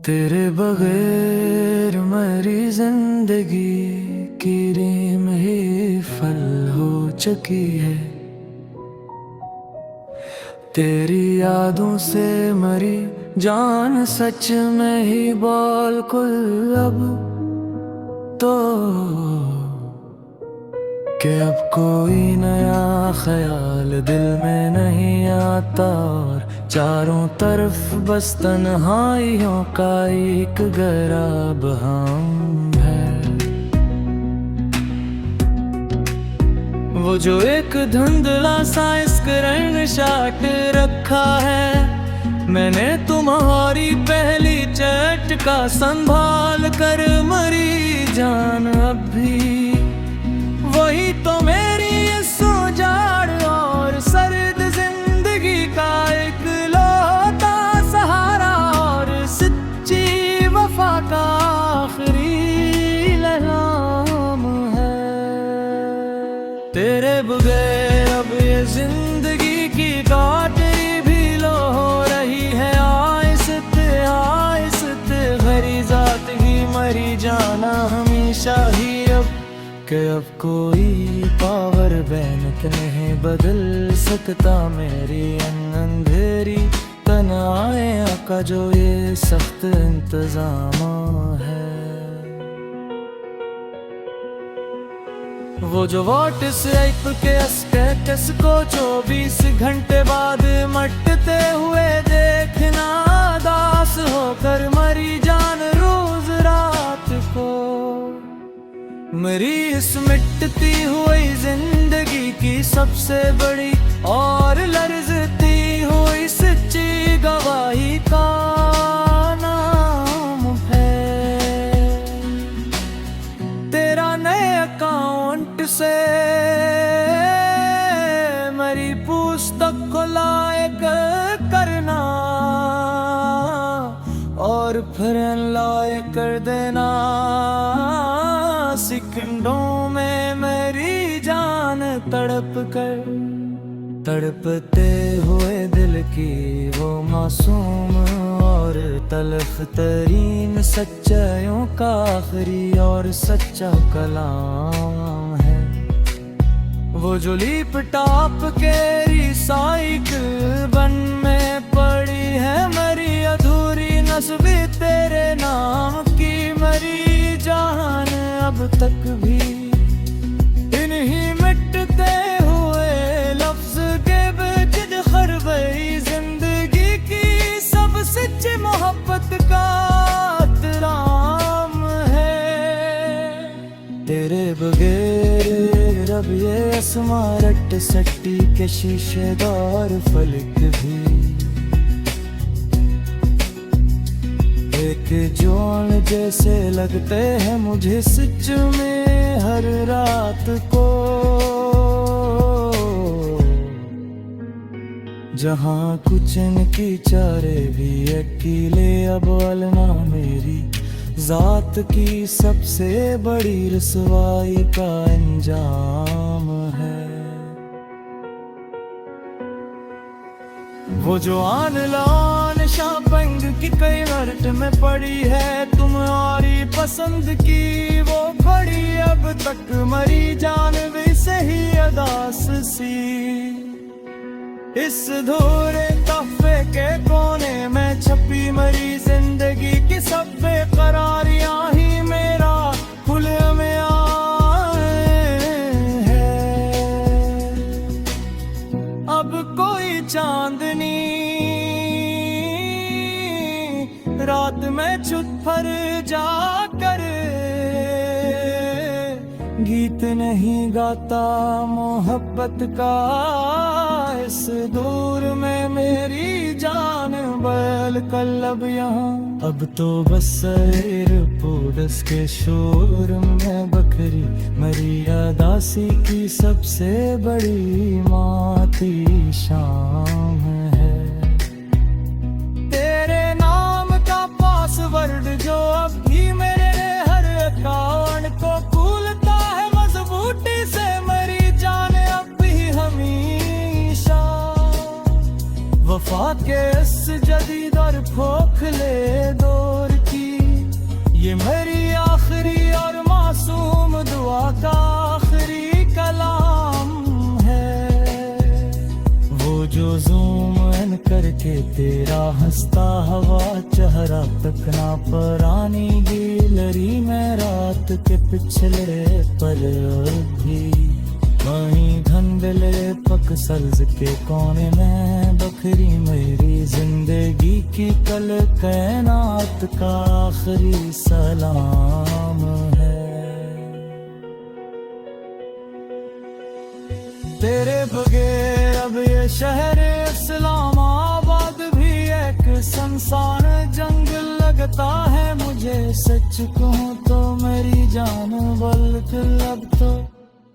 तेरे बगैर मेरी जिंदगी की रीम ही फल हो चुकी है। तेरी यादों से मरी जान सच में ही बिल्कुल अब तो कि अब कोई नया ख्याल दिल में नहीं आता और चारों तरफ बस तन्हाइयों का एक गराब हम है। वो जो एक धुंधला सा स्क्रीन शॉट रखा है मैंने तुम्हारी पहली चैट का संभाल कर मरी जान अब भी वही तो मेरी सुजाड़ और सर्द जिंदगी का एक लौता सहारा और सच्ची वफा का आखिरी लम्हा है। तेरे बगैर अब ये जिंदगी की काटरी भी लो हो रही है। आहिस्ते आहिस्ते भरी जात ही मरी जाना हमेशा ही अब कि अब कोई पावर बैंक नहीं बदल सकता मेरी अंधेरी तन्हाइयों का जो ये सख्त इंतजाम है। वो जो व्हाट्सएप के स्टेटस को 24 घंटे बाद मटते हुए देखना दास होकर मरी जान रोज रात को मेरी इस मिटती हुई जिंदगी की सबसे बड़ी और लर्जती हुई सच्ची गवाही का नाम है। तेरा नए अकाउंट से मेरी पुस्तक को लाइक करना और फिर लाइक कर देना सेकंडों में मेरी जान तड़पते हुए दिल की वो मासूम और तलख तरीन सच्चाइयों का आखिरी और सच्चा कलाम है। वो जो लीप टॉप के रिसाइकिल बन में पड़ी है मेरी अधूरी नस्बी तेरे नाम की मरी जान अब तक भी इन्हीं मिटते हुए लफ्ज के बेजिद खरबई जिंदगी की सब सच्ची मोहब्बत का एहतराम है। तेरे बगैर अब ये अस्मारट सट्टी के शीशेदार फलक भी एक जोन जैसे लगते हैं मुझे सच में हर रात को जहाँ कुछ इनकी चारे भी अकेले अब अलना मेरी जात की सबसे बड़ी रसवाई का अंजाम है। वो जो ऑनलाइन शॉपिंग की कई वर्ट में पड़ी है तुम्हारी पसंद की वो घड़ी अब तक मरी जान भी सही अदास सी इस धूरे तोहफे के कोने में छपी मरी जिंदगी की सब बेकरारियां ही मेरा खुले में है। अब कोई चांदनी रात में छुप पर जाकर गीत नहीं गाता मोहब्बत का इस दूर में मेरी जान बैल कल अब यहाँ अब तो बस एयरपोर्ट के शोर में बकरी मरी अदासी की सबसे बड़ी माती शाम है। तेरे नाम का पासवर्ड जो अब भी मेरे हर अकाउंट को खुलता है मजबूती से मरी जाने अब भी हमेशा वफा के इस जदीद और खोखले दौर दुआ का आखिरी कलाम है। वो जो ज़ूम इन करके तेरा हंसता हवा चेहरा तक ना परानी गैलरी में रात के पिछले पर भी वहीं धंधले पक सल्ज के कोने में बखरी मेरी जिंदगी की कल कैनात का आखिरी सलाम है। तेरे बगैर अब ये शहर इस्लामाबाद भी एक संसान जंग लगता है मुझे। सच कहूँ तो मेरी जान बिल्कुल अब तो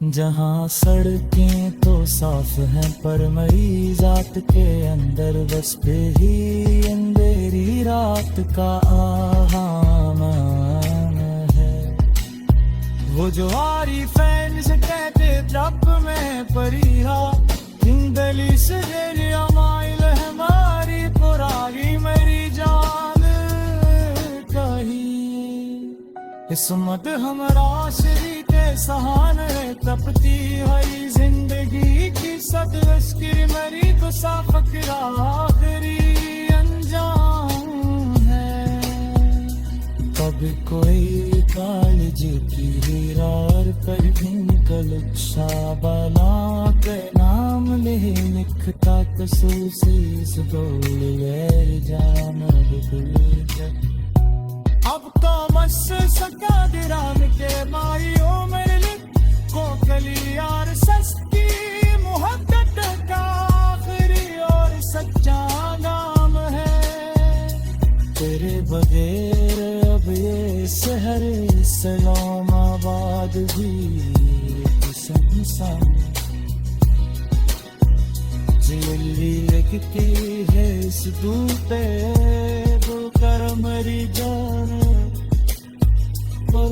जहाँ सड़कें तो साफ हैं पर मरी जात के अंदर बस पे ही अंधेरी रात का आहामान है। वो जो आरी फैन से कहते रब में परिहा जिंदली से डेरिया माइल हमारी पुरानी मेरी जान कही किस्मत हमरा श्री के सहाने तपती हरी जिंदगी की सदवश की मरी तो साफक आखिरी अंजाम है। कभी कोई कालज की हीरार पर भिंकल शाबाला के नाम ले लिखता कसूसीस बोल गैर जान अब तो मस सका दिराम के माइयों मेरे कोकली यार सस्ती मोहब्बत का आखिरी और सच्चा नाम है। तेरे बगैर अब ये शहर इस्लामाबाद भी संसान जिल्ली लगती है इस दूते दो कर मरी जान पर